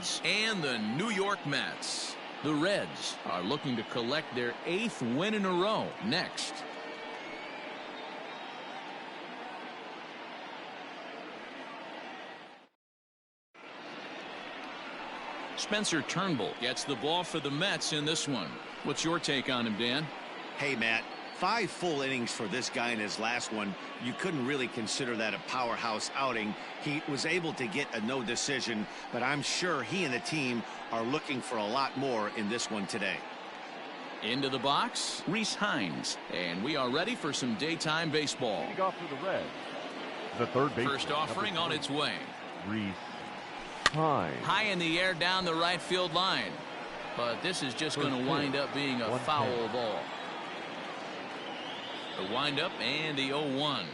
Reds and the New York Mets. The Reds are looking to collect their 8th win in a row next. Spencer Turnbull gets the ball for the Mets in this one. What's your take on him, Dan? Hey, Matt, 5 full innings for this guy in his last one. You couldn't really consider that a powerhouse outing. He was able to get a no decision, but I'm sure he and the team are looking for a lot more in this one today. Into the box, Reese Hines, and we are ready for some daytime baseball. Leading off for the Reds, the third baseman, first offering on its way. Reese Hines. High in the air down the right field line, but this is just going to wind up being a foul ball. The windup and the 0-1.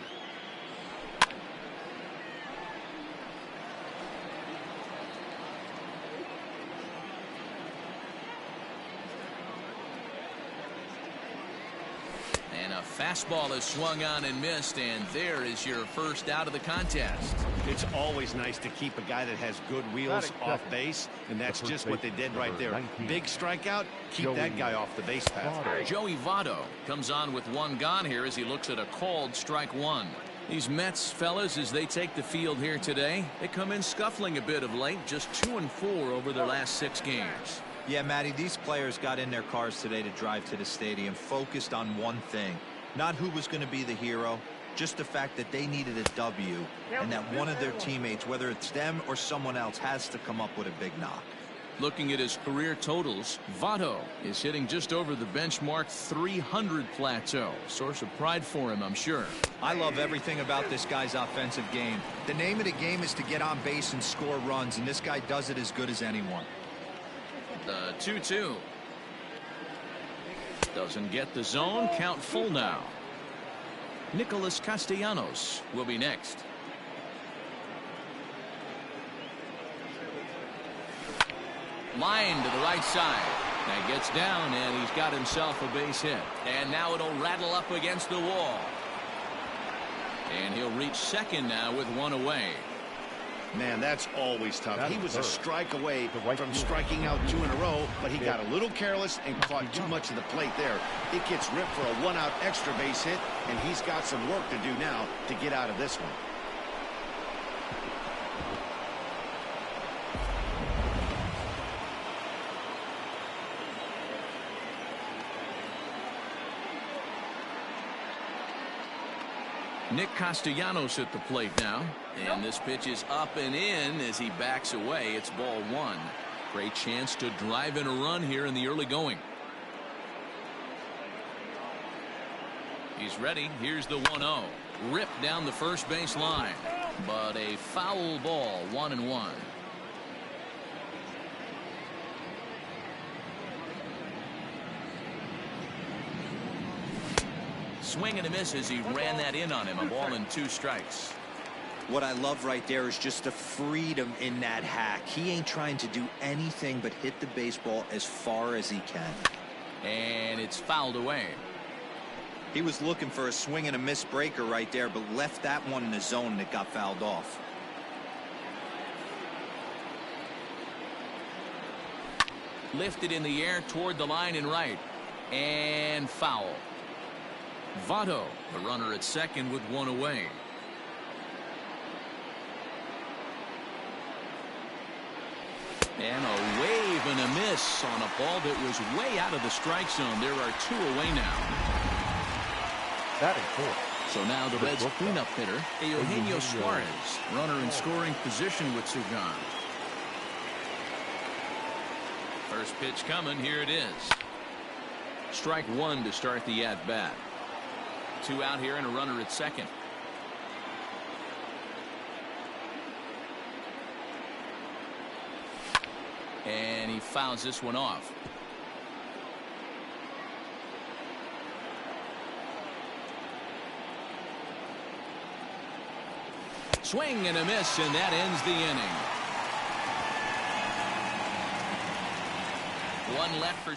And a fastball is swung on and missed, and there is your first out of the contest. It's always nice to keep a guy that has good wheels off base, and that's just what they did right there. Big strikeout, keep that guy off the base path. Joey Votto comes on with 1 gone here as he looks at a called strike 1. These Mets fellas, as they take the field here today, they come in scuffling a bit of late, just 2-4 over their last 6 games. Yeah, Matty, these players got in their cars today to drive to the stadium, focused on one thing. Not who was going to be the hero, just the fact that they needed a W, and that one of their teammates, whether it's them or someone else, has to come up with a big knock. Looking at his career totals, Votto is hitting just over the benchmark 300 plateau. Source of pride for him, I'm sure. I love everything about this guy's offensive game. The name of the game is to get on base and score runs, and this guy does it as good as anyone. The 2-2. Doesn't get the zone. Count full now. Nicholas Castellanos will be next. Line to the right side. That gets down, and he's got himself a base hit. And now it'll rattle up against the wall. And he'll reach second now with 1 away. Man, that's always tough. He was a strike away from striking out 2 in a row, but he got a little careless and caught too much of the plate there. It gets ripped for a 1-out extra base hit, and he's got some work to do now to get out of this one. Nick Castellanos at the plate now, and this pitch is up and in as he backs away. It's ball 1. Great chance to drive in a run here in the early going. He's ready. Here's the 1-0. Ripped down the first base line, but a foul ball. 1-1. Swing and a miss as he ran that in on him. A ball and 2 strikes. What I love right there is just the freedom in that hack. He ain't trying to do anything but hit the baseball as far as he can. And it's fouled away. He was looking for a swing and a miss breaker right there, but left that one in the zone and it got fouled off. Lifted in the air toward the line and right. And foul. Votto, the runner at second with 1 away. And a wave and a miss on a ball that was way out of the strike zone. There are 2 away now. Batting 4. So now the Reds cleanup hitter, Eugenio Suarez, runner in scoring position with 2 gone. First pitch coming. Here it is. Strike 1 to start the at-bat. 2 out here and a runner at second. And he fouls this one off. Swing and a miss, and that ends the inning. 1 left for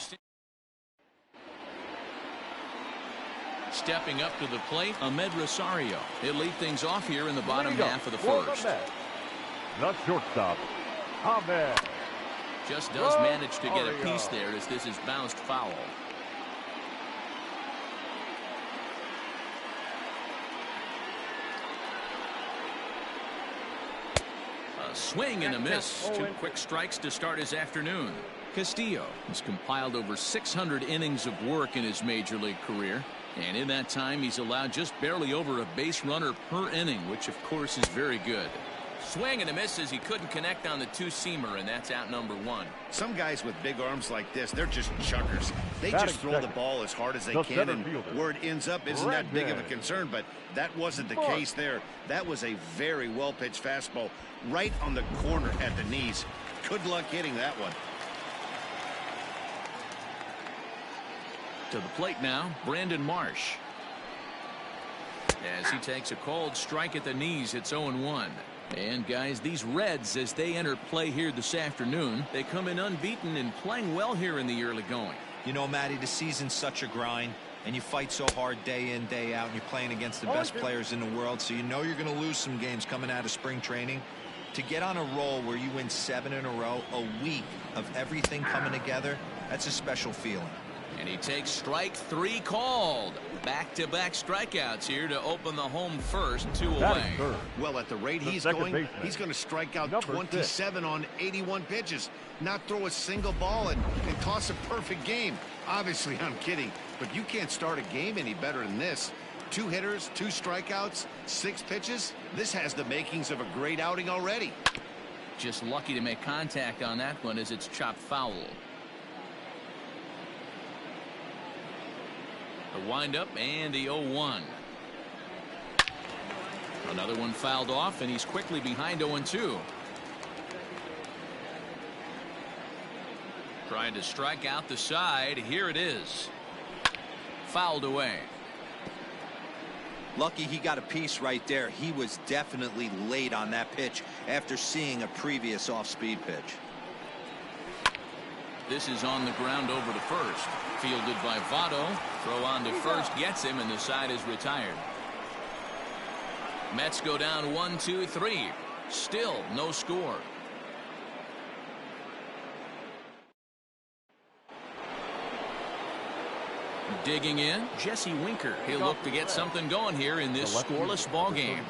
stepping up to the plate, Ahmed Rosario. He'll lead things off here in the bottom half of the first. Not shortstop, Ahmed Just does manage to get a piece there as this is bounced foul. A swing and a miss. 2 quick strikes to start his afternoon. Castillo has compiled over 600 innings of work in his major league career. And in that time, he's allowed just barely over a base runner per inning, which of course is very good. Swing and a miss as he couldn't connect on the two-seamer, and that's out number 1. Some guys with big arms like this, they're just chuckers. They just throw the ball as hard as they can, and where it ends up isn't that big of a concern, but that wasn't the case there. That was a very well-pitched fastball right on the corner at the knees. Good luck hitting that one. To the plate now, Brandon Marsh. As he takes a cold strike at the knees, it's 0-1. And guys, these Reds, as they enter play here this afternoon, they come in unbeaten and playing well here in the early going. You know, Matty, the season's such a grind, and you fight so hard day in, day out, and you're playing against the best players in the world, so you know you're going to lose some games coming out of spring training. To get on a roll where you win 7 in a row, a week of everything coming together, that's a special feeling. And he takes strike 3 called. Back-to-back strikeouts here to open the home first, 2 away. Well, at the rate he's going, he's going to strike out 27 on 81 pitches. Not throw a single ball and toss a perfect game. Obviously, I'm kidding, but you can't start a game any better than this. 2 hitters, 2 strikeouts, 6 pitches. This has the makings of a great outing already. Just lucky to make contact on that one as it's chopped foul. The windup and the 0-1. Another one fouled off, and he's quickly behind 0-2. Trying to strike out the side. Here it is. Fouled away. Lucky he got a piece right there. He was definitely late on that pitch after seeing a previous off-speed pitch. This is on the ground over to first. Fielded by Votto. Throw on to first gets him, and the side is retired. Mets go down 1-2-3. Still no score. Digging in, Jesse Winker. He'll look to get something going here in this scoreless ball game.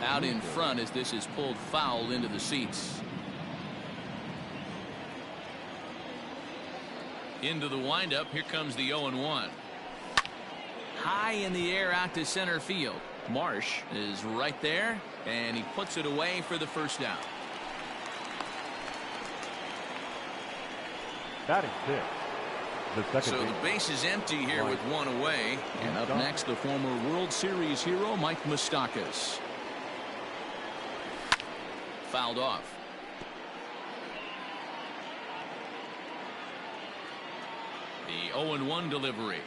Out in front as this is pulled foul into the seats. Into the windup. Here comes the 0-1. High in the air out to center field. Marsh is right there, and he puts it away for the first down. Batting 6. So the base is empty here with 1 away. And up next, the former World Series hero, Mike Moustakas. Fouled off. The 0-1 delivery.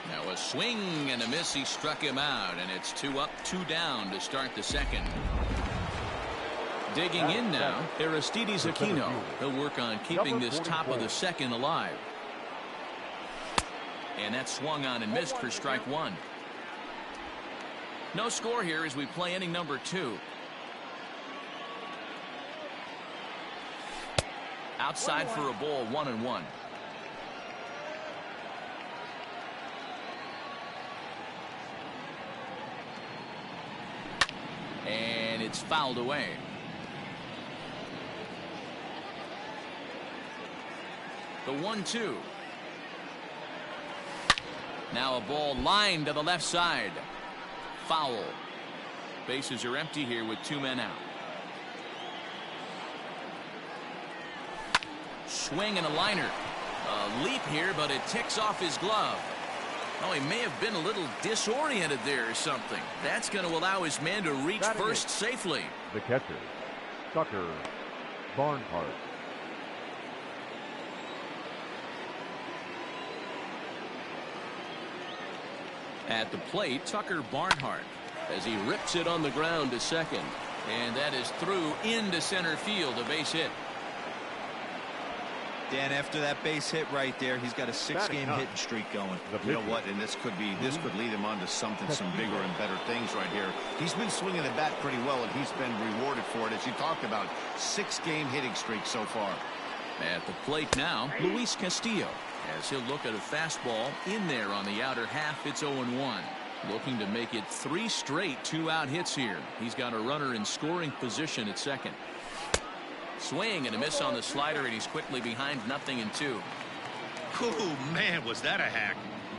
Now a swing and a miss. He struck him out, and it's 2 up, 2 down to start the second. Digging in now, Aristides Aquino. He'll work on keeping this top of the second alive. And that swung on and missed for strike 1. No score here as we play inning number 2. Outside for a ball, 1-1. And it's fouled away. The 1-2. Now a ball lined to the left side. Foul. Bases are empty here with 2 men out. Swing and a liner. A leap here, but it ticks off his glove. Oh, he may have been a little disoriented there or something. That's going to allow his man to reach first safely. The catcher, Tucker Barnhart. At the plate, Tucker Barnhart, as he rips it on the ground to second. And that is through into center field, a base hit. Dan, after that base hit right there, he's got a 6-game hitting streak going. You know what? And this could lead him on to some bigger and better things right here. He's been swinging the bat pretty well, and he's been rewarded for it, as you talked about. 6-game hitting streak so far. At the plate now, Luis Castillo, as he'll look at a fastball in there on the outer half. It's 0-1. Looking to make it 3 straight 2-out hits here. He's got a runner in scoring position at second. Swing and a miss on the slider, and he's quickly behind 0-2. Oh, man, was that a hack.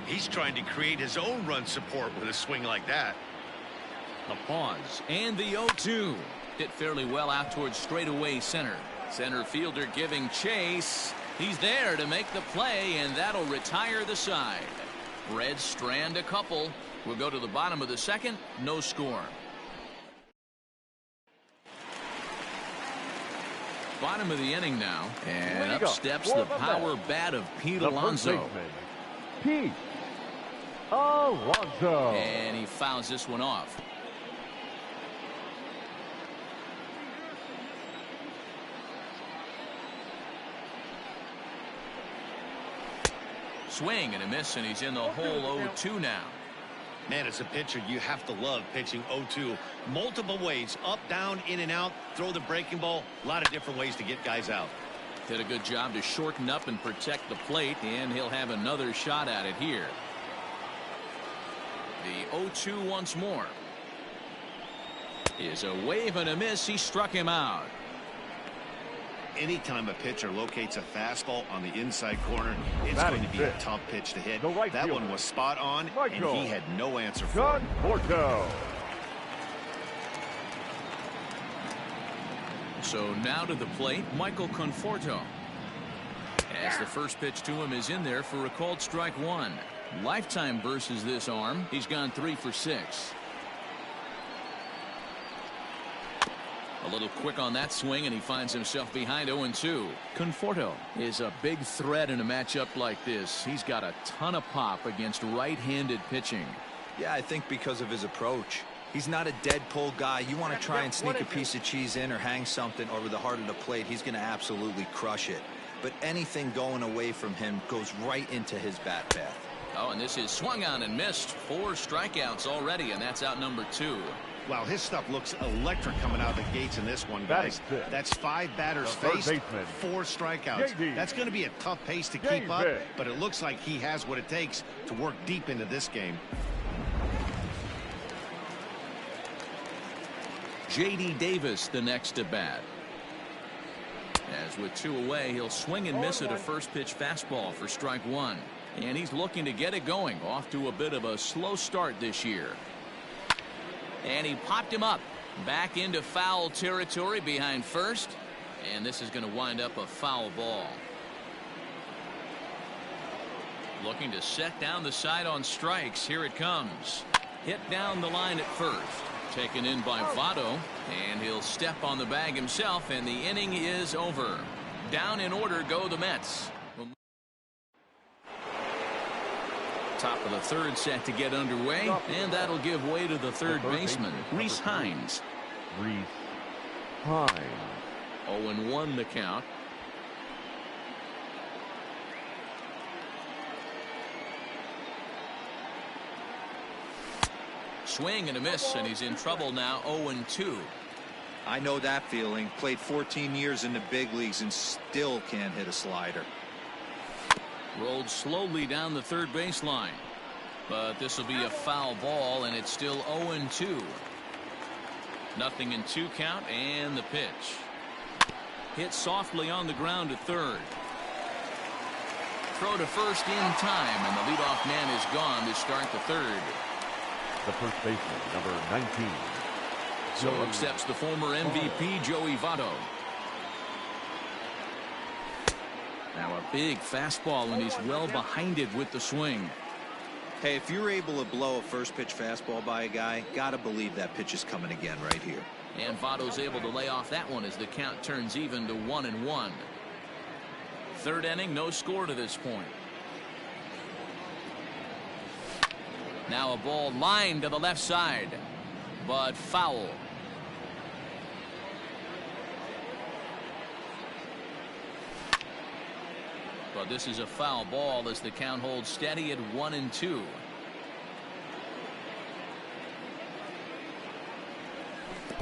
He's trying to create his own run support with a swing like that. The pause and the 0-2. Hit fairly well out towards straightaway center. Center fielder giving chase. He's there to make the play, and that'll retire the side. Reds strand a couple. We'll go to the bottom of the second. No score. Bottom of the inning now, and up steps the power bat of Pete Alonso. Pete Alonso. And he fouls this one off. Swing and a miss, and he's in the hole 0-2 now. Man, as a pitcher, you have to love pitching 0-2. Multiple ways, up, down, in and out, throw the breaking ball. A lot of different ways to get guys out. Did a good job to shorten up and protect the plate, and he'll have another shot at it here. The 0-2 once more. Is a wave and a miss. He struck him out. Anytime a pitcher locates a fastball on the inside corner, it's going to be a tough pitch to hit. That one was spot on, and he had no answer for it. So now to the plate, Michael Conforto. As the first pitch to him is in there for a called strike 1. Lifetime versus this arm. He's gone 3 for 6. A little quick on that swing, and he finds himself behind 0-2. Conforto is a big threat in a matchup like this. He's got a ton of pop against right-handed pitching. Yeah, I think because of his approach. He's not a dead pull guy. You want to try and sneak a piece of cheese in or hang something over the heart of the plate, he's going to absolutely crush it. But anything going away from him goes right into his bat path. Oh, and this is swung on and missed. 4 strikeouts already, and that's out number 2. Wow, his stuff looks electric coming out of the gates in this one, guys. That's 5 batters faced, 4 strikeouts. That's going to be a tough pace to keep up, but it looks like he has what it takes to work deep into this game. J.D. Davis the next to bat. As with 2 away, he'll swing and miss at a first pitch fastball for strike 1. And he's looking to get it going. Off to a bit of a slow start this year. And he popped him up back into foul territory behind first, and this is going to wind up a foul ball. Looking to set down the side on strikes. Here it comes. Hit down the line at first. Taken in by Votto, and he'll step on the bag himself, and the inning is over. Down in order go the Mets. Top of the third set to get underway, and that'll give way to the third baseman, Rhys Hines. 0-1 the count. Swing and a miss, and he's in trouble now. 0-2. I know that feeling. Played 14 years in the big leagues and still can't hit a slider. Rolled slowly down the third baseline, but this will be a foul ball, and it's still 0-2. 0-2 count, and the pitch. Hit softly on the ground to third. Throw to first in time, and the leadoff man is gone to start the third. The first baseman, number 19. So up steps the former MVP, Joey Votto. Now a big fastball, and he's well behind it with the swing. Hey, if you're able to blow a first pitch fastball by a guy, gotta believe that pitch is coming again right here. And Votto's able to lay off that one as the count turns even to 1-1. Third inning, no score to this point. Now a ball lined to the left side, but foul. But this is a foul ball as the count holds steady at 1-2.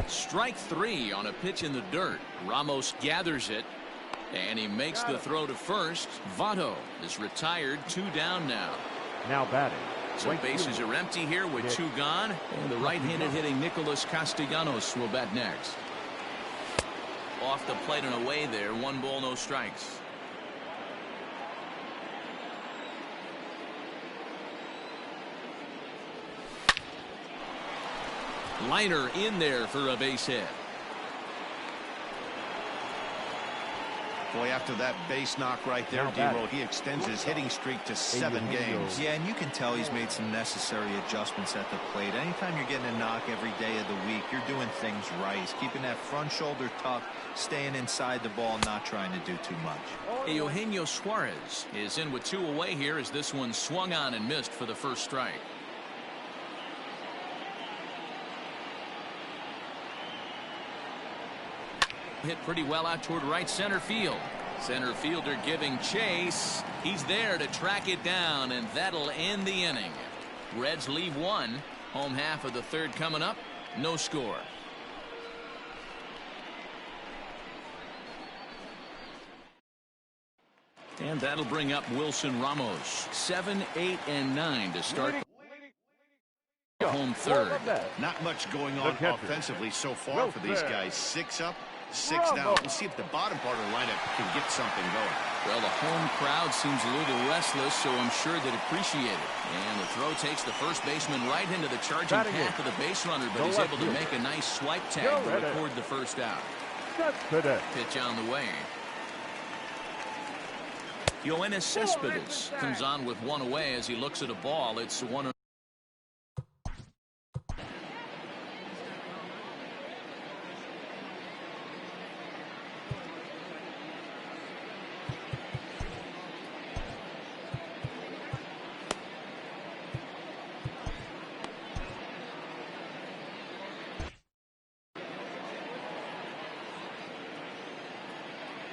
Strike three on a pitch in the dirt. Ramos gathers it, and he makes the throw to first. Votto is retired, 2 down now. Now batting. So bases are empty here with 2 gone, and the right-handed hitting Nicholas Castellanos will bat next. Off the plate and away there, 1 ball, no strikes. Liner in there for a base hit. Boy, after that base knock right there, D-Roll, he extends his hitting streak to 7 games. Yeah, and you can tell he's made some necessary adjustments at the plate. Anytime you're getting a knock every day of the week, you're doing things right. He's keeping that front shoulder tucked, staying inside the ball, not trying to do too much. Eugenio Suarez is in with 2 away here as this one swung on and missed for the first strike. Hit pretty well out toward right center field. Center fielder giving chase. He's there to track it down, and that'll end the inning. Reds leave 1. Home half of the 3rd coming up. No score. And that'll bring up Wilson Ramos. 7, 8, and 9 to start home 3rd. Not much going on offensively so far for these guys. 6 up, 6 down. We'll see if the bottom part of the lineup can get something going. Well, the home crowd seems a little restless, so I'm sure they'd appreciate it. And the throw takes the first baseman right into the charging path of the base runner, but he's able to make a nice swipe tag to record the first out. Pitch on the way. Yoenis Cespedes comes on with 1 away as he looks at a ball. It's 1.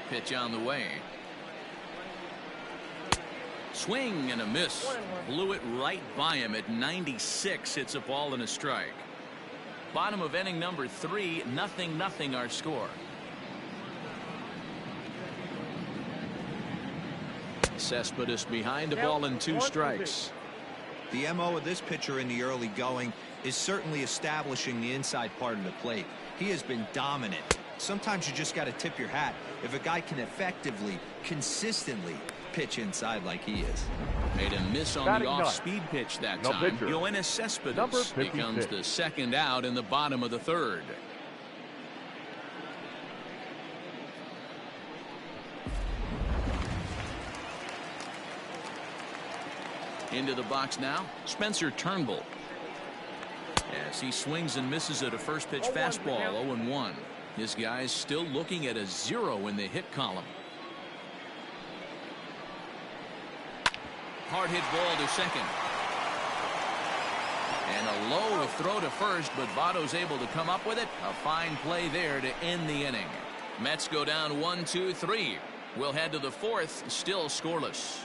Pitch on the way. Swing and a miss. Blew it right by him at 96. It's a ball and a strike. Bottom of inning number 3. 0-0 our score. Cespedes behind the ball and 2 strikes. The MO of this pitcher in the early going is certainly establishing the inside part of the plate. He has been dominant. Sometimes you just got to tip your hat if a guy can effectively, consistently pitch inside like he is. Made a miss on the off-speed pitch that time. Yoenis Cespedes becomes the 2nd out in the bottom of the 3rd. Into the box now, Spencer Turnbull. As he swings and misses at a first pitch fastball, 0-1. His guy's still looking at a 0 in the hit column. Hard hit ball to second. And a low throw to first, but Votto's able to come up with it. A fine play there to end the inning. Mets go down 1-2-3. We'll head to the 4th, still scoreless.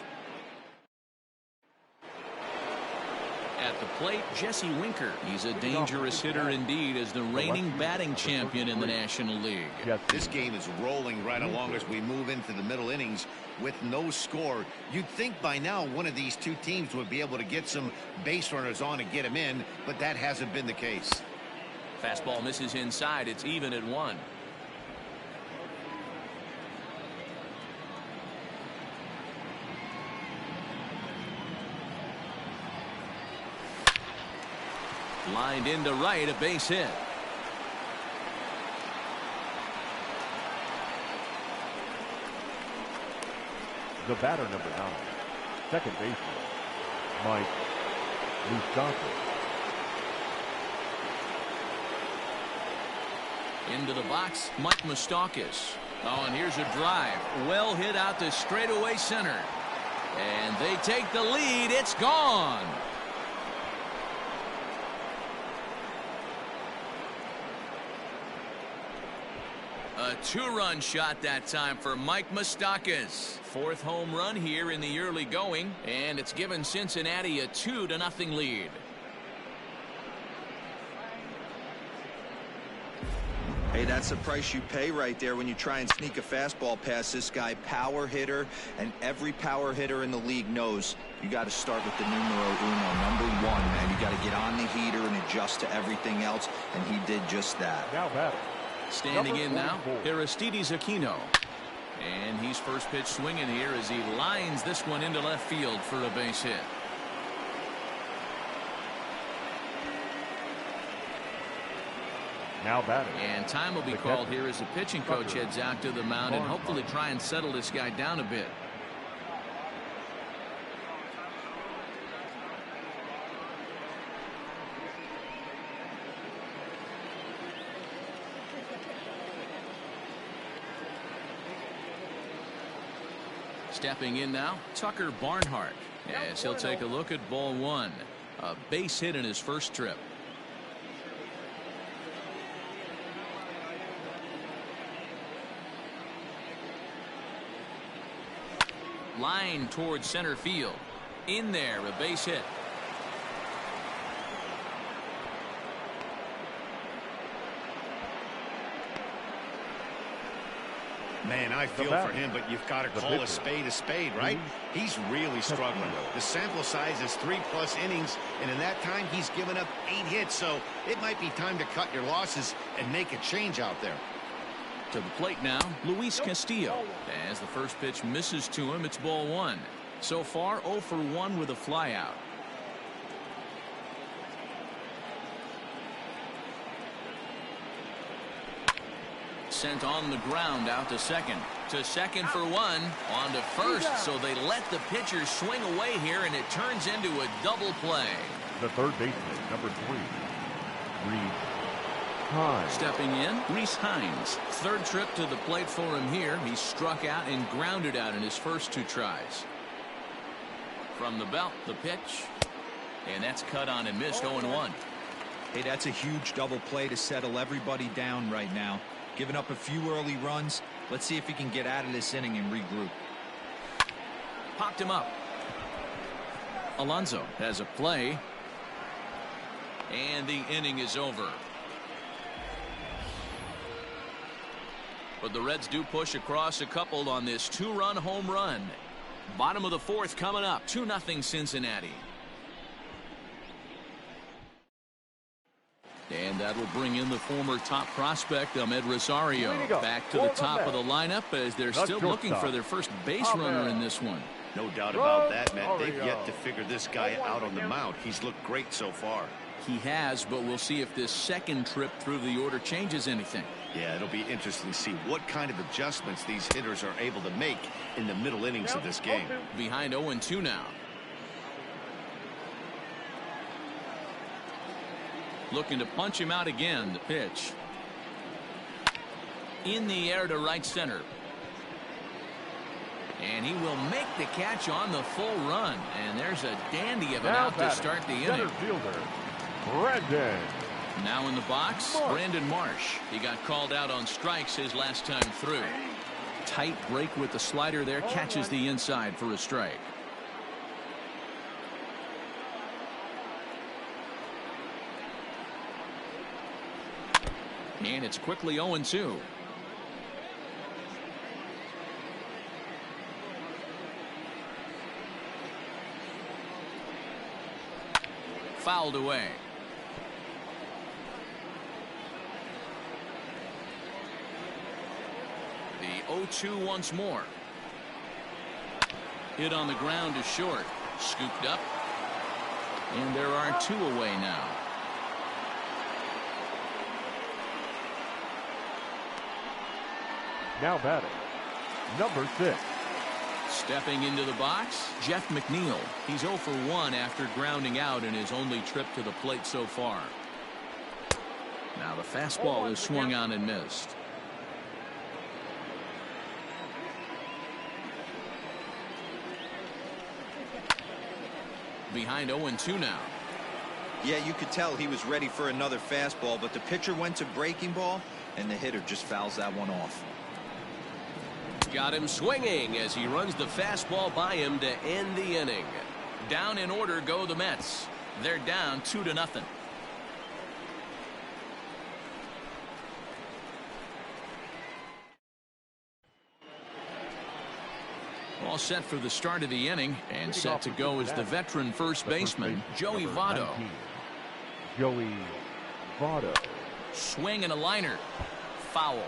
At the plate, Jesse Winker. He's a dangerous hitter indeed as the reigning batting champion in the National League. This game is rolling right along as we move into the middle innings with no score. You'd think by now one of these 2 teams would be able to get some base runners on and get them in, but that hasn't been the case. Fastball misses inside. It's even at 1. Lined into right, a base hit. The batter, number 9, second baseman, Mike Moustakas. Into the box, Mike Moustakas. Oh, and here's a drive. Well hit out to straightaway center. And they take the lead. It's gone. A two-run shot that time for Mike Moustakas. Fourth home run here in the early going, and it's given Cincinnati a 2-0 lead. Hey, that's the price you pay right there when you try and sneak a fastball past this guy. Power hitter, and every power hitter in the league knows you got to start with the numero uno, number one, man. You got to get on the heater and adjust to everything else, and he did just that. Now batting. Standing in now, Aristides Aquino. And he's first pitch swinging here as he lines this one into left field for a base hit. Now batting. And time will be called here as the pitching coach heads out to the mound and hopefully try and settle this guy down a bit. Stepping in now, Tucker Barnhart, as he'll take a look at ball one. A base hit in his first trip. Line towards center field. In there, a base hit. Man, I feel for him, but you've got to call a spade, right? He's really struggling. The sample size is 3+ innings, and in that time, he's given up 8 hits, so it might be time to cut your losses and make a change out there. To the plate now, Luis Castillo. As the first pitch misses to him, it's ball one. So far, 0 for 1 with a flyout. Sent on the ground out to second. To second for 1. On to first, so they let the pitcher swing away here, and it turns into a double play. The third baseman, number 3, Reed Hines. Stepping in, Reese Hines. Third trip to the plate for him here. He struck out and grounded out in his first 2 tries. From the belt, the pitch. And that's cut on and missed, 0-1. Hey, that's a huge double play to settle everybody down right now. Giving up a few early runs. Let's see if he can get out of this inning and regroup. Popped him up. Alonso has a play. And the inning is over. But the Reds do push across a couple on this 2-run home run. Bottom of the 4th coming up. 2-0 Cincinnati. And that will bring in the former top prospect, Ahmed Rosario, back to the top of the lineup as they're still looking for their first base runner in this one. No doubt about that, man. They've yet to figure this guy out on the mound. He's looked great so far. He has, but we'll see if this second trip through the order changes anything. Yeah, it'll be interesting to see what kind of adjustments these hitters are able to make in the middle innings of this game. Behind 0-2 now. Looking to punch him out again. The pitch. In the air to right center. And he will make the catch on the full run. And there's a dandy of an out to start the inning. Center fielder, Brandon. Now in the box, Brandon Marsh. He got called out on strikes his last time through. Tight break with the slider there. Catches the inside for a strike. And it's quickly 0-2. Fouled away. The 0-2 once more. Hit on the ground to short. Scooped up. And there are 2 away now. Now batting, number 6. Stepping into the box, Jeff McNeil. He's 0 for 1 after grounding out in his only trip to the plate so far. Now the fastball is swung on and missed. Behind 0-2 now. Yeah, you could tell he was ready for another fastball, but the pitcher went to breaking ball, and the hitter just fouls that one off. Got him swinging as he runs the fastball by him to end the inning. Down in order go the Mets. They're down 2-0. All set for the start of the inning, and set to go is the veteran first baseman, Joey Votto. Joey Votto. Swing and a liner. Foul.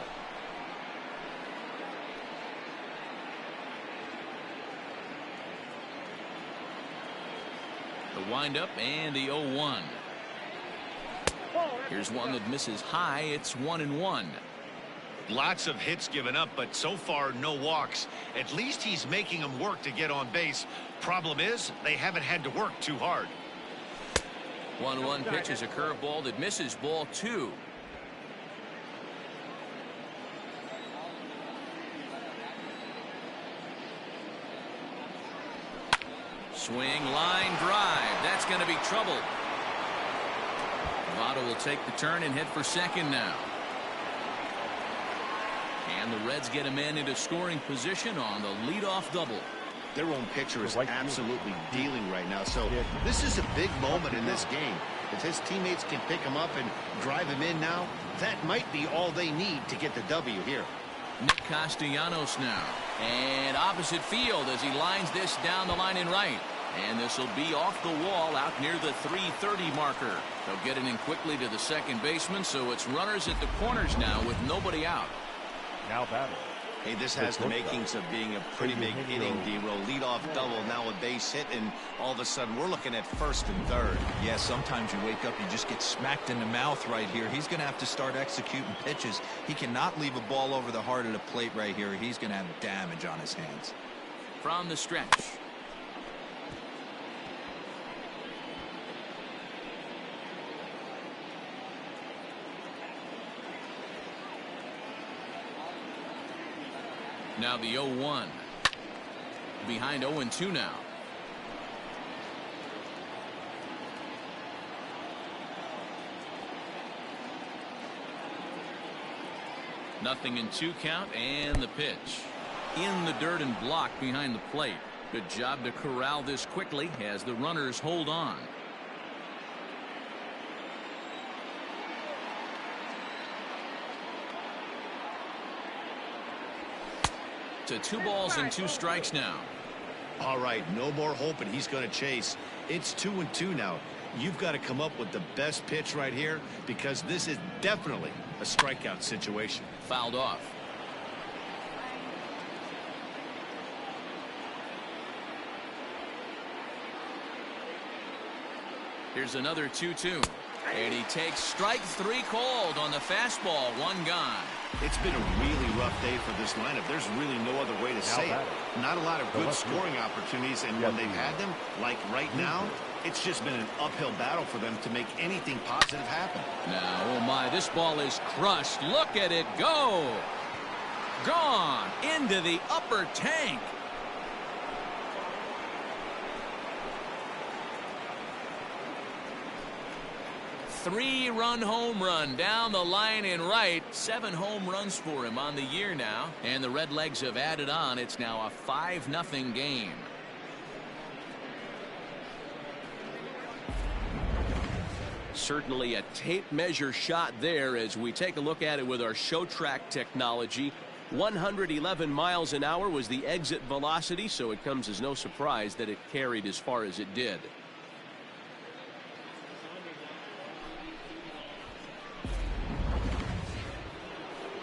The windup and the 0-1. Here's one that misses high. It's 1-1. Lots of hits given up, but so far no walks. At least he's making them work to get on base. Problem is, they haven't had to work too hard. 1-1 pitch is a curveball that misses, ball 2. Swing, line, drive. That's going to be trouble. Votto will take the turn and head for second now. And the Reds get a man into scoring position on the leadoff double. Their own pitcher is absolutely dealing right now, so this is a big moment in this game. If his teammates can pick him up and drive him in now, that might be all they need to get the W here. Nick Castellanos now. And opposite field as he lines this down the line in right. And this will be off the wall out near the 330 marker. They'll get it in quickly to the second baseman, so it's runners at the corners now with nobody out. Now battle. Hey, this has the makings of being a pretty big inning, D-Roll. Leadoff double, now a base hit, and all of a sudden we're looking at first and third. Yeah, sometimes you wake up, you just get smacked in the mouth right here. He's going to have to start executing pitches. He cannot leave a ball over the heart of the plate right here. He's going to have damage on his hands. From the stretch. Now the 0-1. Behind 0-2 now. Nothing in 2 count, and the pitch. In the dirt and blocked behind the plate. Good job to corral this quickly as the runners hold on. To 2 balls and 2 strikes now. All right, no more hoping he's going to chase. It's 2-2 now. You've got to come up with the best pitch right here because this is definitely a strikeout situation. Fouled off. Here's another 2-2. And he takes strike 3 called on the fastball. 1 gone. It's been a really rough day for this lineup. There's really no other way to say it. Not a lot of good scoring opportunities, and when they've had them, like right now, it's just been an uphill battle for them to make anything positive happen. Now, oh my, this ball is crushed. Look at it go. Gone into the upper tank. Three-run home run down the line in right. 7 home runs for him on the year now. And the Redlegs have added on. It's now a 5-0 game. Certainly a tape measure shot there as we take a look at it with our show track technology. 111 miles an hour was the exit velocity, so it comes as no surprise that it carried as far as it did.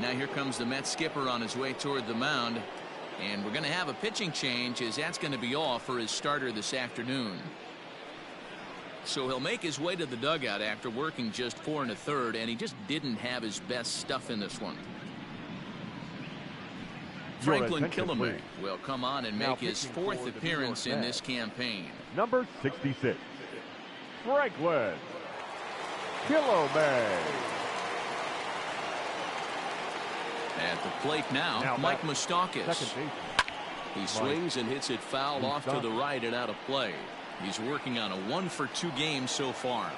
Now here comes the Mets skipper on his way toward the mound. And we're going to have a pitching change as that's going to be all for his starter this afternoon. So he'll make his way to the dugout after working just 4 1/3, and he just didn't have his best stuff in this one. Franklin Kilome will come on and make his 4th appearance in this campaign. Number 66, Franklin Kilome. At the plate now Mike Moustakas. He swings and hits it foul off to the right and out of play. He's working on a 1-for-2 game so far.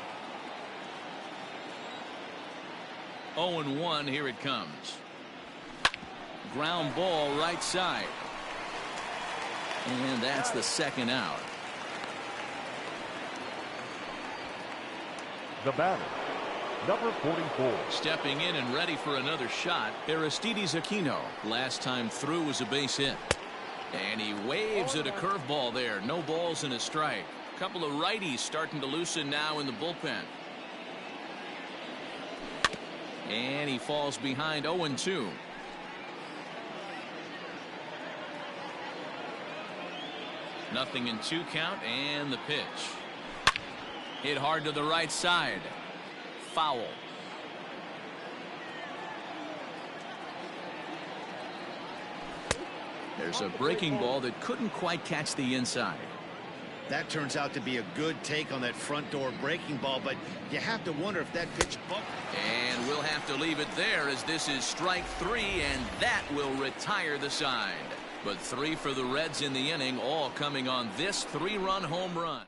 0-1. Here it comes. Ground ball right side. And that's the second out. The batter, number 44. Stepping in and ready for another shot, Aristides Aquino. Last time through was a base hit. And he waves at a curveball there. No balls and a strike. A couple of righties starting to loosen now in the bullpen. And he falls behind 0-2. Nothing in 2 count, and the pitch. Hit hard to the right side. Foul. There's a breaking ball that couldn't quite catch the inside. That turns out to be a good take on that front door breaking ball, but you have to wonder if that pitch bumped. And we'll have to leave it there, as this is strike 3, and that will retire the side. But 3 for the Reds in the inning, all coming on this 3-run home run.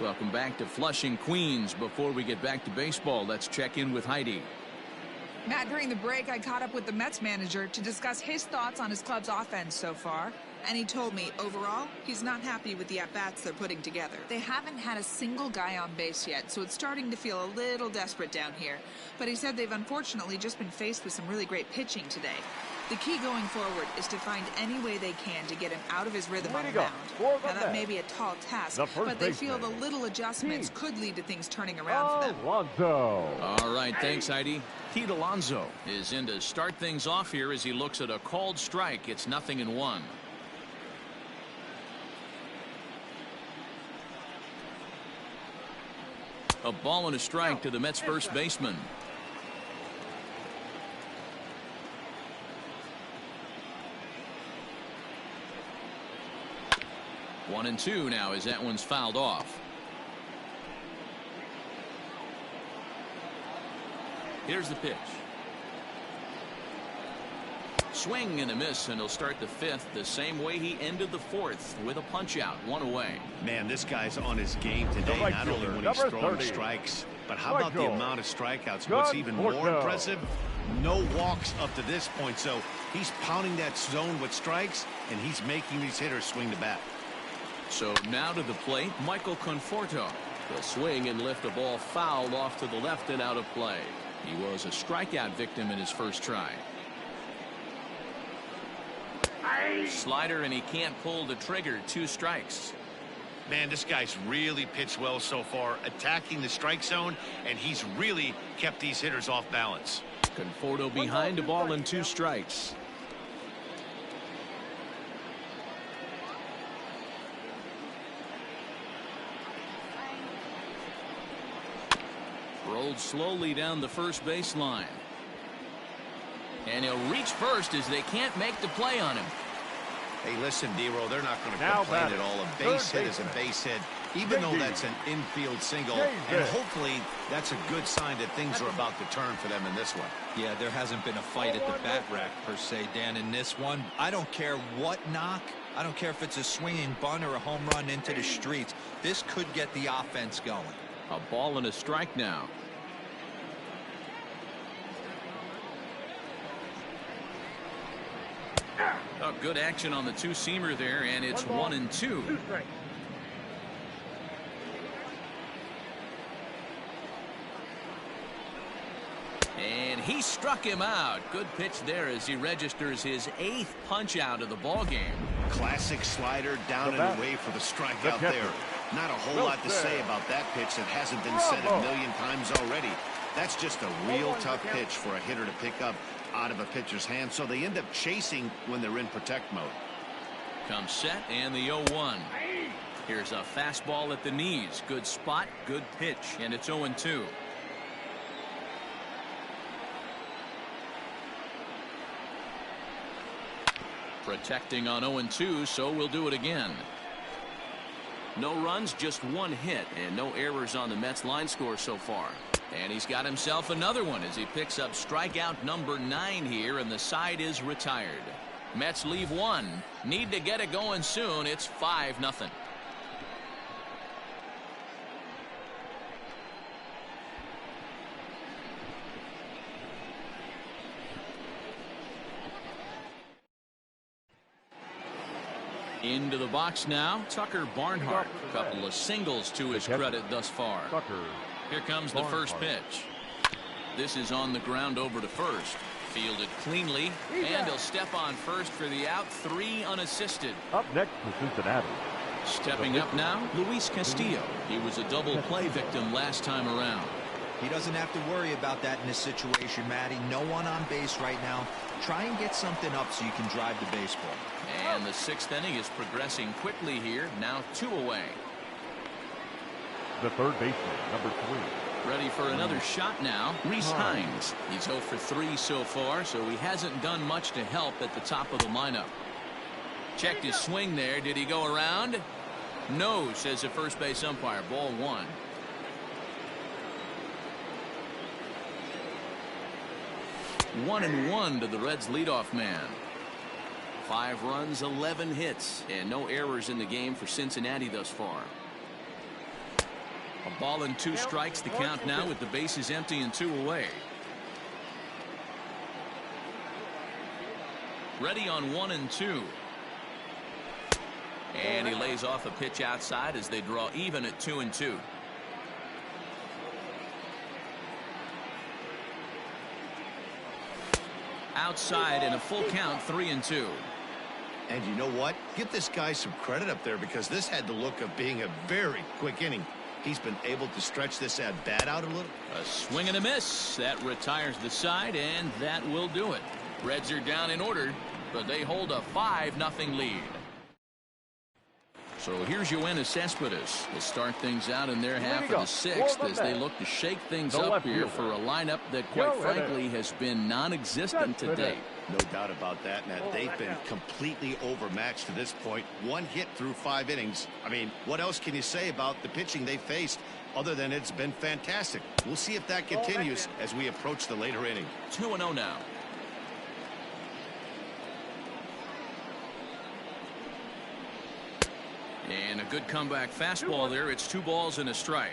Welcome back to Flushing, Queens. Before we get back to baseball, let's check in with Heidi. Matt, during the break, I caught up with the Mets manager to discuss his thoughts on his club's offense so far. And he told me, overall, he's not happy with the at-bats they're putting together. They haven't had a single guy on base yet, so it's starting to feel a little desperate down here. But he said they've unfortunately just been faced with some really great pitching today. The key going forward is to find any way they can to get him out of his rhythm on the mound. Now, that may be a tall task, but they feel the little adjustments could lead to things turning around for them. Alonso. All right, thanks, Heidi. Pete Alonso is in to start things off here as he looks at a called strike. It's 0-1. A ball and a strike to the Mets first baseman. One and two now as that one's fouled off. Here's the pitch. Swing and a miss, and he'll start the 5th the same way he ended the 4th with a punch out, 1 away. Man, this guy's on his game today, not only when he's throwing strikes, but how about the amount of strikeouts? What's even more impressive, no walks up to this point, so he's pounding that zone with strikes, and he's making these hitters swing the bat. So now to the plate, Michael Conforto. He'll swing and lift a ball fouled off to the left and out of play. He was a strikeout victim in his first try. Slider, and he can't pull the trigger. 2 strikes. Man, this guy's really pitched well so far, attacking the strike zone, and he's really kept these hitters off balance. Conforto behind a ball and 2 strikes. Rolled slowly down the first baseline. And he'll reach first as they can't make the play on him. Hey, listen, D-Roll, they're not going to complain at all. A base hit is a base hit, even though that's an infield single. And hopefully that's a good sign that things are about to turn for them in this one. Yeah, there hasn't been a fight at the bat rack, per se, Dan, in this one. I don't care what knock. I don't care if it's a swinging bunt or a home run into the streets. This could get the offense going. A ball and a strike now. Oh, good action on the 2-seamer there, and it's 1-2. And he struck him out. Good pitch there as he registers his 8th punch out of the ball game. Classic slider down and away for the strikeout there. Not a whole lot to say about that pitch that hasn't been said a million times already. That's just a real tough pitch for a hitter to pick up out of a pitcher's hand, so they end up chasing when they're in protect mode. Comes set and the 0-1. Here's a fastball at the knees. Good spot, good pitch, and it's 0-2. Protecting on 0-2, so we'll do it again. No runs, just 1 hit, and no errors on the Mets line score so far. And he's got himself another one as he picks up strikeout number 9 here, and the side is retired. Mets leave 1. Need to get it going soon. It's 5-0. Into the box now, Tucker Barnhart. A couple of singles to his credit thus far. Here comes the first pitch. This is on the ground over to first. Fielded cleanly, and he'll step on first for the out. 3 unassisted. Up next for Cincinnati. Stepping up now, Luis Castillo. He was a double play victim last time around. He doesn't have to worry about that in this situation, Matty. No one on base right now. Try and get something up so you can drive the baseball. And the 6th inning is progressing quickly here. Now 2 away. The third baseman, number 3. Ready for another shot now. Rhys Hines. He's 0 for 3 so far, so he hasn't done much to help at the top of the lineup. Checked his swing there. Did he go around? No, says the first base umpire. Ball 1. One and 1 to the Reds leadoff man. 5 runs, 11 hits, and no errors in the game for Cincinnati thus far. A ball and 2 strikes, the count now with the bases empty and 2 away. Ready on 1 and 2. And he lays off a pitch outside as they draw even at 2 and 2. Outside and a full count, 3 and 2. And you know what? Give this guy some credit up there because this had the look of being a very quick inning. He's been able to stretch this at bat out a little. A swing and a miss. That retires the side, and that will do it. Reds are down in order, but they hold a 5-0 lead. So here's Yoenis Cespedes. They'll start things out in their half of the 6th as they look to shake things up here for a lineup that, quite frankly, has been non-existent to date. No doubt about that, Matt. They've been completely overmatched to this point. 1 hit through 5 innings. I mean, what else can you say about the pitching they faced other than it's been fantastic? We'll see if that continues as we approach the later inning. 2-0 now. And a good comeback fastball there. It's 2 balls and a strike.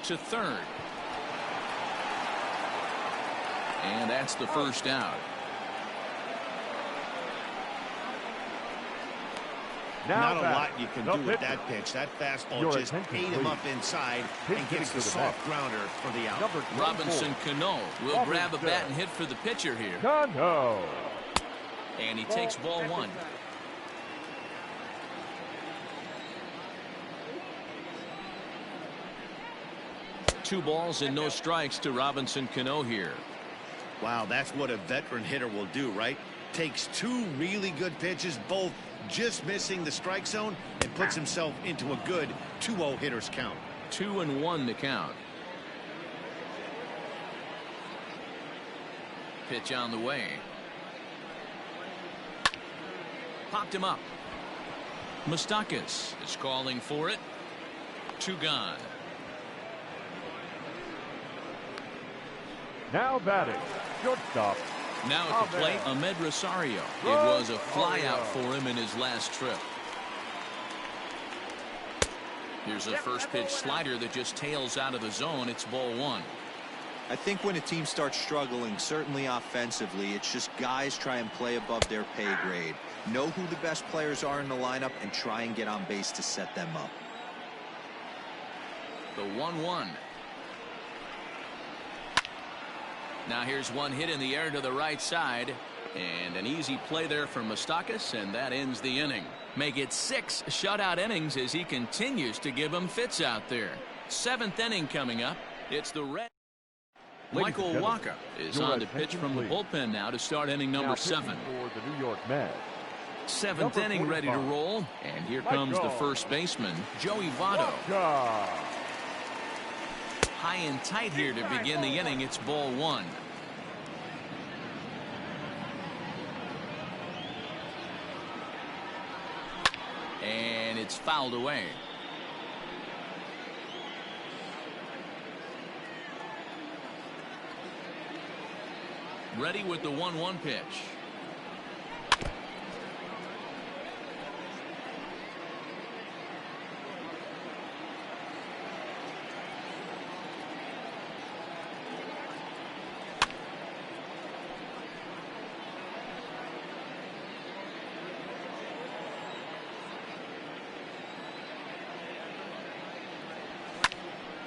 To third. And that's the first out. Not a lot you can do with that pitch. That fastball just ate him up inside and gets the soft grounder for the out. Robinson Cano will grab a bat and hit for the pitcher here. Cano. And he takes ball 1. Two balls and no strikes to Robinson Cano here. Wow, that's what a veteran hitter will do, right? Takes 2 really good pitches, both just missing the strike zone, and puts himself into a good 2-0 hitter's count. 2-1 to count. Pitch on the way. Popped him up. Moustakas is calling for it. 2 gone. Now batting, shortstop. Now at the plate, Ahmed Rosario. It was a flyout for him in his last trip. Here's a first pitch slider that just tails out of the zone. It's ball 1. I think when a team starts struggling, certainly offensively, it's just guys try and play above their pay grade. Know who the best players are in the lineup and try and get on base to set them up. The 1-1. Now here's one hit in the air to the right side. And an easy play there from Moustakas, and that ends the inning. Make it 6 shutout innings as he continues to give them fits out there. 7th inning coming up. It's the Reds. Michael Wacha is on to pitch from the bullpen now to start inning number 7. For the New York Mets. 7th inning ready to roll. And here comes the first baseman, Joey Votto. High and tight here to begin the inning. It's ball 1. And it's fouled away. Ready with the 1-1 pitch.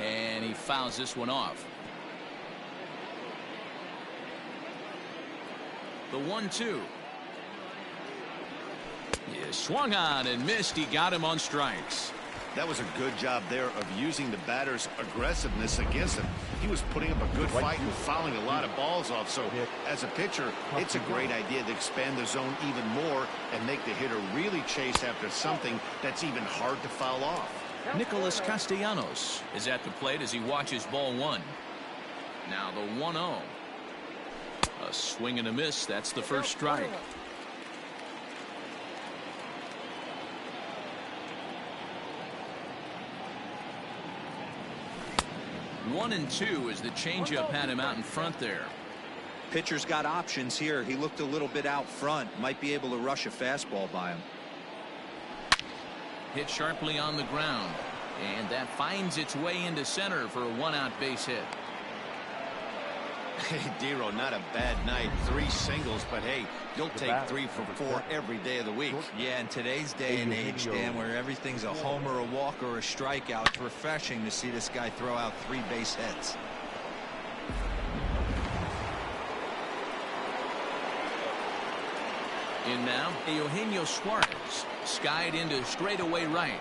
And he fouls this one off. The 1-2. He swung on and missed. He got him on strikes. That was a good job there of using the batter's aggressiveness against him. He was putting up a good fight and fouling a lot of balls off. So as a pitcher, it's a great idea to expand the zone even more and make the hitter really chase after something that's even hard to foul off. Nicholas Castellanos is at the plate as he watches ball one. Now the 1-0. A swing and a miss. That's the first strike. 1-2 as the changeup had him out in front there. Pitcher's got options here. He looked a little bit out front. Might be able to rush a fastball by him. Hit sharply on the ground. And that finds its way into center for a 1-out base hit. Hey, Dero, not a bad night. 3 singles, but hey, you'll take 3 for 4 every day of the week. Yeah, in today's day and age, Dan, where everything's a homer, a walk, or a strikeout, it's refreshing to see this guy throw out 3 base hits. In now, Eugenio Suarez skied into straightaway right.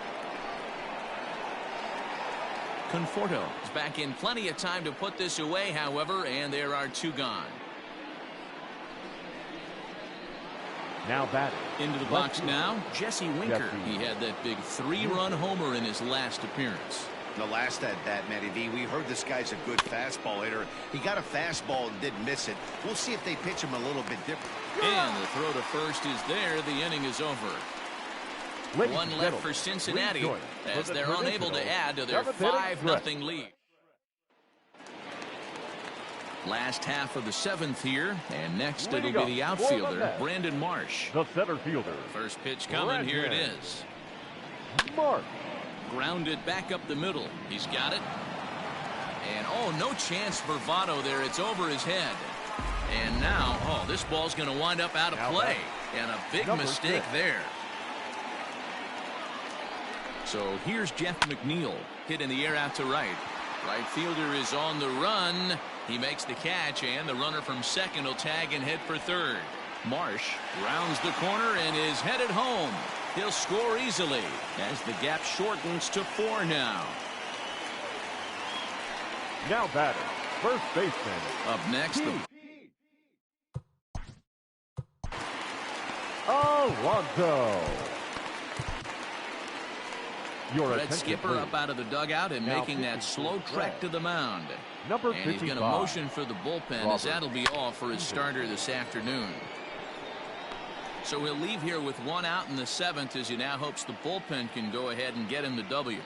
Conforto is back in plenty of time to put this away, however, and there are 2 gone. Now batting. Into the box now, Jesse Winker. He had that big 3-run homer in his last appearance. The last at bat, Matty V, we heard this guy's a good fastball hitter. He got a fastball and didn't miss it. We'll see if they pitch him a little bit different. And the throw to first is there. The inning is over. One left for Cincinnati as they're unable to add to their 5-0 lead. Last half of the 7th here, and next it'll be the outfielder, Brandon Marsh. The center fielder. First pitch coming. Here it is. Marsh. Grounded back up the middle. He's got it. And oh, no chance for Votto there. It's over his head. And now, oh, this ball's going to wind up out of play. And a big mistake there. So here's Jeff McNeil, hit in the air out to right. Right fielder is on the run. He makes the catch, and the runner from second will tag and hit for third. Marsh rounds the corner and is headed home. He'll score easily as the gap shortens to 4 now. Now batter, first baseman. Up next, Alonso. Red Skipper up out of the dugout and making that slow trek to the mound. Number and he's going to motion for the bullpen as that'll be all for his starter this afternoon. So he'll leave here with 1 out in the 7th as he now hopes the bullpen can go ahead and get him the W.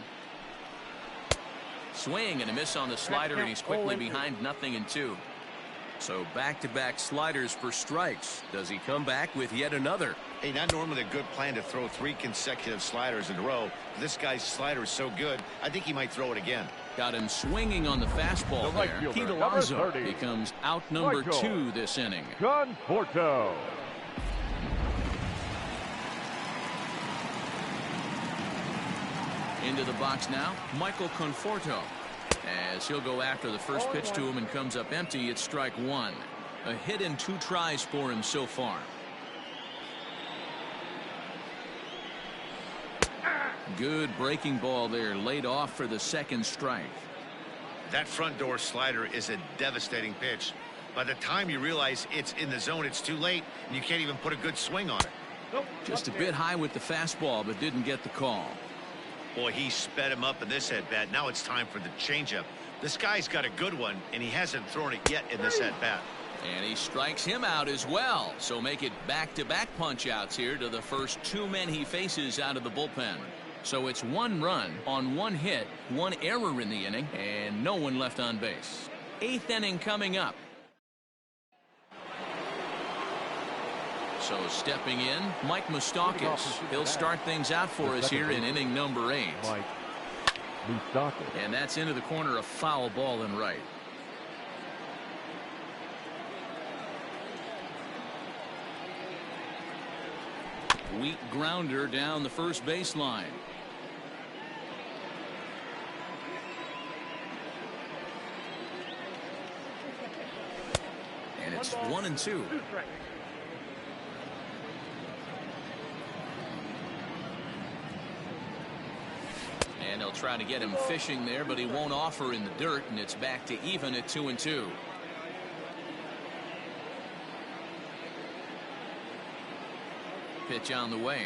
Swing and a miss on the slider, and he's quickly behind 0-2. So back-to-back sliders for strikes. Does he come back with yet another? Hey, not normally a good plan to throw 3 consecutive sliders in a row. This guy's slider is so good, I think he might throw it again. Got him swinging on the fastball there. Pete Alonso becomes out number 2 this inning. Conforto. Into the box now, Michael Conforto. As he'll go after the first pitch to him and comes up empty, it's strike 1. A hit in 2 tries for him so far. Good breaking ball there, laid off for the second strike. That front door slider is a devastating pitch. By the time you realize it's in the zone, it's too late, and you can't even put a good swing on it. Just a bit high with the fastball, but didn't get the call. Boy, he sped him up in this at-bat. Now it's time for the changeup. This guy's got a good one, and he hasn't thrown it yet in this at-bat. And he strikes him out as well. So make it back-to-back punch-outs here to the first 2 men he faces out of the bullpen. So it's 1 run on 1 hit, 1 error in the inning, and no one left on base. 8th inning coming up. So stepping in, Mike Moustakas. He'll start things out for us here in inning number 8. Mike Moustakas. And that's into the corner, a foul ball and right. Weak grounder down the first baseline. It's 1-2. And they'll try to get him fishing there, but he won't offer in the dirt, and it's back to even at 2-2. Pitch on the way.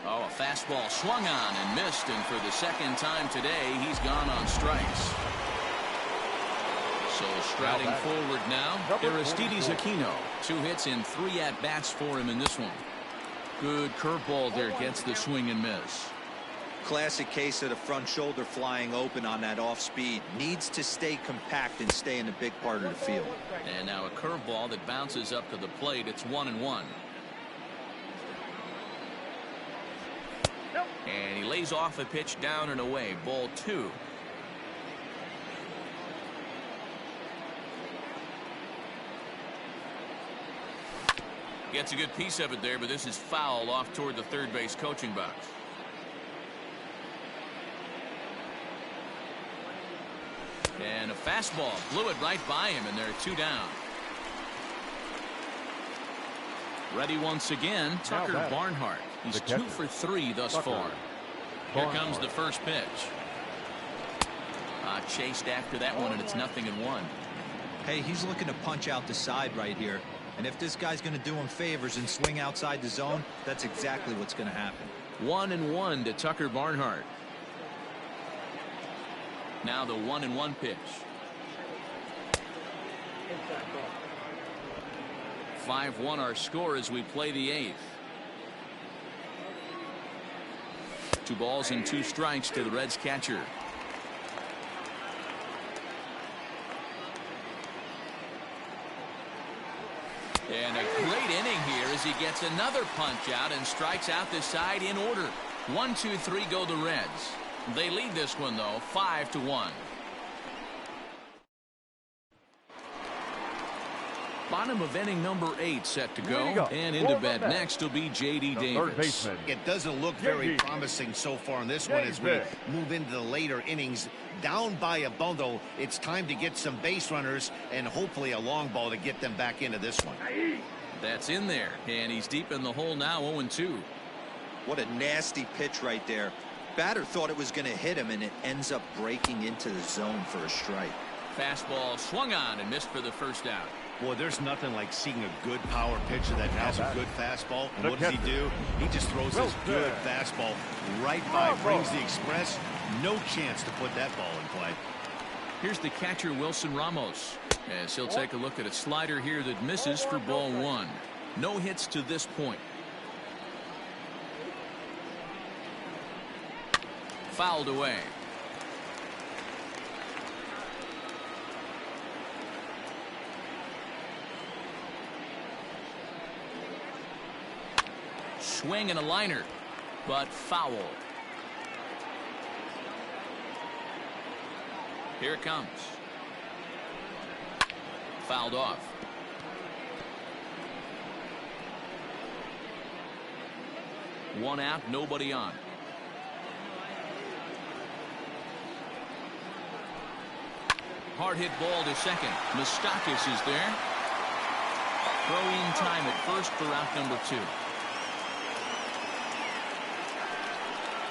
Oh, a fastball swung on and missed, and for the second time today, he's gone on strikes. So striding forward now, Aristides Aquino. 2 hits and 3 at-bats for him in this one. Good curveball there, gets the swing and miss. Classic case of the front shoulder flying open on that off speed. Needs to stay compact and stay in the big part of the field. And now a curveball that bounces up to the plate. It's 1-1. And he lays off a pitch down and away. Ball 2. Gets a good piece of it there, but this is foul off toward the third base coaching box. And a fastball blew it right by him, and there are 2 down. Ready once again, Tucker Barnhart. He's 2 for 3 thus far. Here comes the first pitch. Chased after that one, and it's 0-1. Hey, he's looking to punch out the side right here. And if this guy's going to do him favors and swing outside the zone, that's exactly what's going to happen. 1-1 to Tucker Barnhart. Now the 1-1 pitch. 5-1 our score as we play the 8th. 2 balls and 2 strikes to the Reds catcher. And a great inning here as he gets another punch out and strikes out the side in order. 1, 2, 3 go the Reds. They lead this one, though, 5-1. Bottom of inning number 8 set to go. And into bat next will be J.D. Davis. It doesn't look very promising so far in this one as we move into the later innings. Down by a bundle, it's time to get some base runners and hopefully a long ball to get them back into this one. That's in there, and he's deep in the hole now, 0-2. What a nasty pitch right there. Batter thought it was going to hit him, and it ends up breaking into the zone for a strike. Fastball swung on and missed for the first out. Boy, there's nothing like seeing a good power pitcher that has a good fastball. And what does he do? He just throws this good fastball right by, brings the express. No chance to put that ball in play. Here's the catcher, Wilson Ramos, as he'll take a look at a slider here that misses for ball 1. No hits to this point. Fouled away. Swing and a liner, but foul. Here it comes. Fouled off. One out, nobody on. Hard hit ball to second. Moustakas is there. Throw-in time at first for out number 2.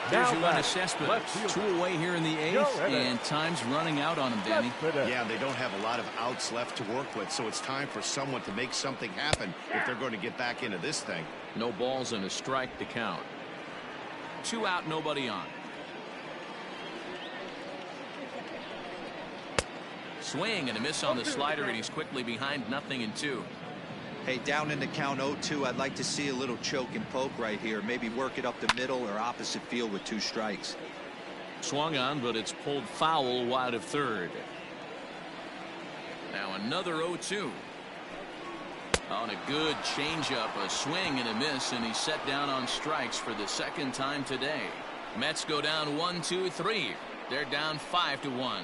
Here's your assessment. 2 away here in the 8th, and time's running out on him, Danny. Yeah, they don't have a lot of outs left to work with, so it's time for someone to make something happen if they're going to get back into this thing. No balls and a strike to count. 2 out, nobody on. Swing and a miss on the slider, and he's quickly behind 0-2. Hey, down in the count 0-2, I'd like to see a little choke and poke right here. Maybe work it up the middle or opposite field with 2 strikes. Swung on, but it's pulled foul wide of third. Now another 0-2. On a good changeup, a swing and a miss, and he's set down on strikes for the second time today. Mets go down 1-2-3. They're down 5-1.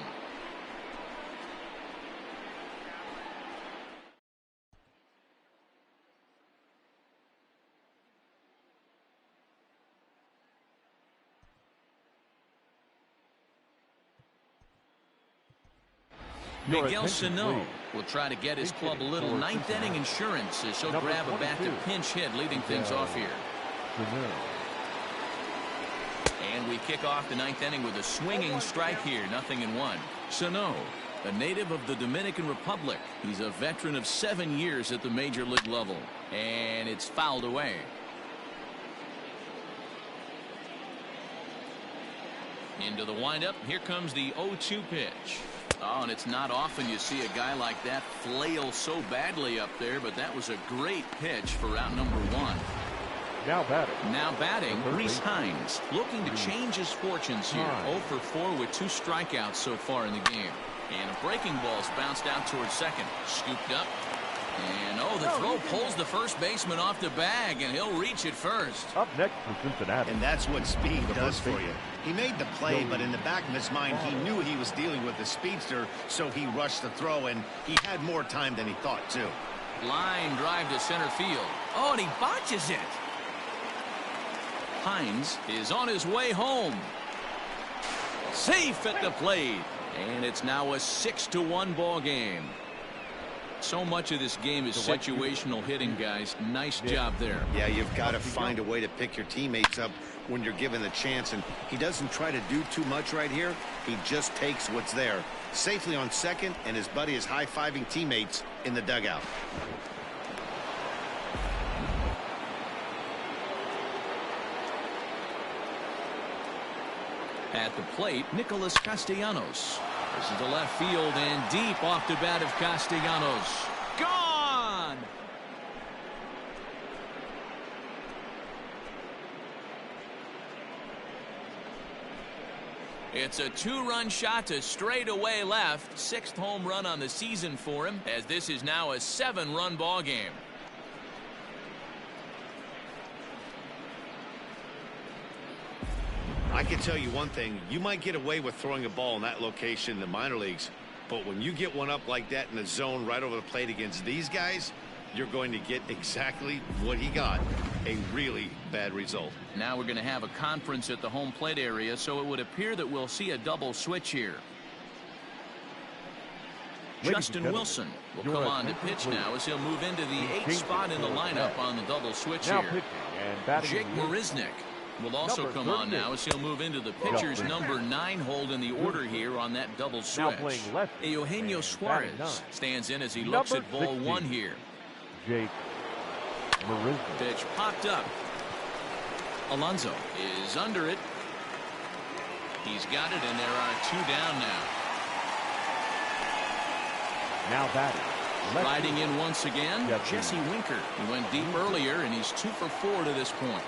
Miguel Sano will try to get his club a little ninth inning insurance as he'll grab a bat to pinch hit, leading things off here. And we kick off the ninth inning with a swinging strike here, 0-1. Sano, a native of the Dominican Republic. He's a veteran of 7 years at the major league level. And it's fouled away. Into the windup. Here comes the 0-2 pitch. Oh, and it's not often you see a guy like that flail so badly up there, but that was a great pitch for out number 1. Now batting, Reese Hines, looking to change his fortunes here. 0 for 4 with 2 strikeouts so far in the game. And a breaking ball's bounced out towards second. Scooped up. And, the throw pulls the first baseman off the bag, and he'll reach it first. Up next for Cincinnati. And that's what speed does for you. He made the play, but in the back of his mind, he knew he was dealing with the speedster, so he rushed the throw, and he had more time than he thought, too. Line drive to center field. Oh, and he botches it. Hines is on his way home. Safe at the plate. And it's now a 6-1 ball game. So much of this game is situational hitting, guys. Nice job there. Yeah, you've got to find a way to pick your teammates up when you're given the chance, and he doesn't try to do too much right here. He just takes what's there. Safely on second, and his buddy is high-fiving teammates in the dugout. At the plate, Nicholas Castellanos. This is the left field and deep off the bat of Castellanos. Gone! It's a 2-run shot to straightaway left. 6th home run on the season for him, as this is now a 7-run ball game. I can tell you one thing, you might get away with throwing a ball in that location in the minor leagues, but when you get one up like that in the zone right over the plate against these guys, you're going to get exactly what he got, a really bad result. Now we're going to have a conference at the home plate area, so it would appear that we'll see a double switch here. Justin Wilson will come on to pitch now as he'll move into the 8th spot in the lineup on the double switch here. Jake Marisnick will also come on now as he'll move into the pitcher's number 9 hold in the order here on that double switch. Eugenio Suarez stands in as he looks at ball 1 here. Jake Marisnick. Pitch popped up. Alonso is under it. He's got it, and there are 2 down now. Now batting. Riding in once again, Jesse Winker. He went deep earlier, and he's 2 for 4 to this point.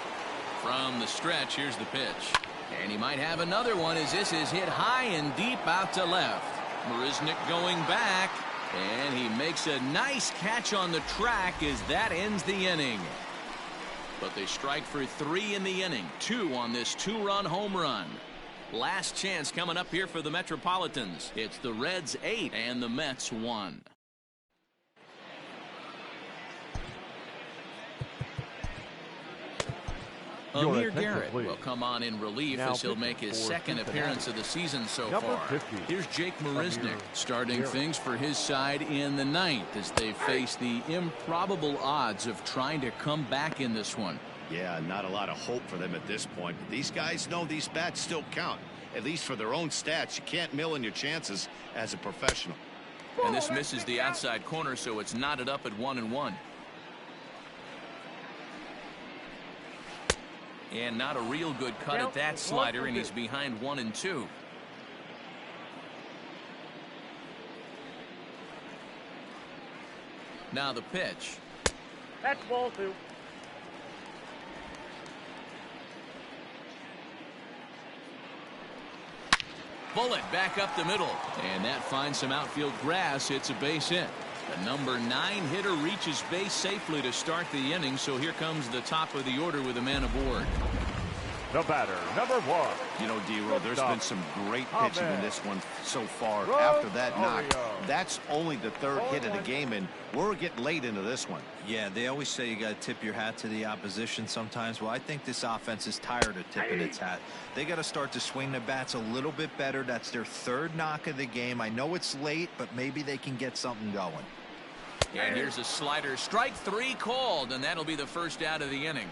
From the stretch, here's the pitch. And he might have another one as this is hit high and deep out to left. Marisnick going back, and he makes a nice catch on the track as that ends the inning. But they strike for 3 in the inning, 2 on this 2-run home run. Last chance coming up here for the Metropolitans. It's the Reds 8 and the Mets 1. Amir Garrett will come on in relief as he'll make his 2nd appearance of the season so far. Here's Jake Marisnick starting things for his side in the 9th as they face the improbable odds of trying to come back in this one. Yeah, not a lot of hope for them at this point. But these guys know these bats still count, at least for their own stats. You can't mill in your chances as a professional. And this misses the outside corner, so it's knotted up at 1-1. And not a real good cut at that slider, and he's behind 1-2. Now the pitch. That's ball 2. Bullet back up the middle, and that finds some outfield grass. It's a base hit. The number 9 hitter reaches base safely to start the inning, so here comes the top of the order with a man aboard. The batter, number 1. You know, D-Row, there's been some great pitching in this one so far. After that knock, that's only the 3rd hit of the game, and we're getting late into this one. Yeah, they always say you got to tip your hat to the opposition sometimes. Well, I think this offense is tired of tipping its hat. They got to start to swing the bats a little bit better. That's their 3rd knock of the game. I know it's late, but maybe they can get something going. And here's a slider. Strike 3 called, and that'll be the first out of the inning.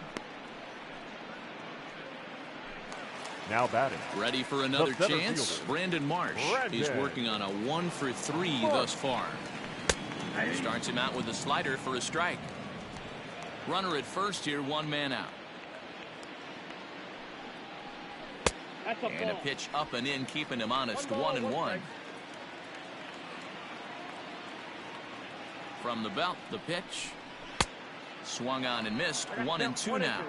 Now batting. Ready for another chance. Fielder. Brandon Marsh. He's working on a 1 for 3 thus far. Starts him out with a slider for a strike. Runner at first here, 1 man out. And a pitch up and in, keeping him honest. 1-1. From the belt, the pitch. Swung on and missed. 1-2 now.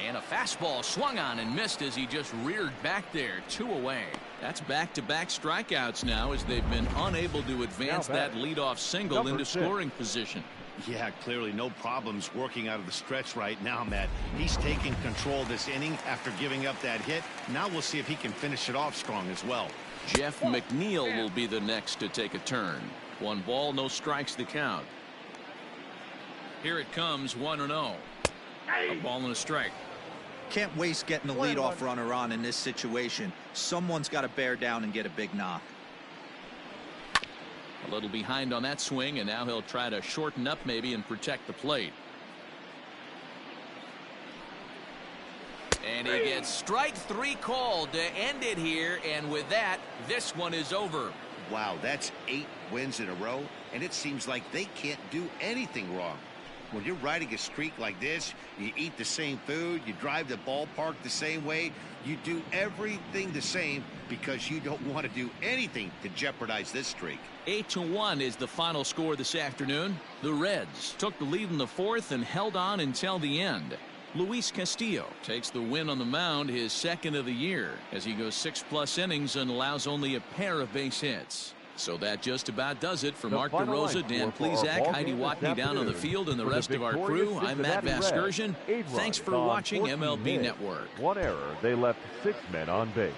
And a fastball swung on and missed as he just reared back there. 2 away. That's back-to-back strikeouts now as they've been unable to advance that leadoff single into scoring position. Yeah, clearly no problems working out of the stretch right now, Matt. He's taking control of this inning after giving up that hit. Now we'll see if he can finish it off strong as well. Jeff McNeil will be the next to take a turn. 1 ball, no strikes the count. Here it comes, 1-0. A ball and a strike. Can't waste getting the leadoff runner on in this situation. Someone's got to bear down and get a big knock. A little behind on that swing, and now he'll try to shorten up maybe and protect the plate. And he gets strike 3 called to end it here, and with that, this one is over. Wow, that's 8 wins in a row, and it seems like they can't do anything wrong. When you're riding a streak like this, you eat the same food, you drive the ballpark the same way, you do everything the same because you don't want to do anything to jeopardize this streak. 8-1 is the final score this afternoon. The Reds took the lead in the 4th and held on until the end. Luis Castillo takes the win on the mound, his 2nd of the year, as he goes 6+ innings and allows only a pair of base hits. So that just about does it for Mark DeRosa, Dan Plesac, Heidi Watney down on the field, and the rest of our crew. I'm Matt Vasgersian. Thanks for watching MLB Network. 1 error. They left 6 men on base.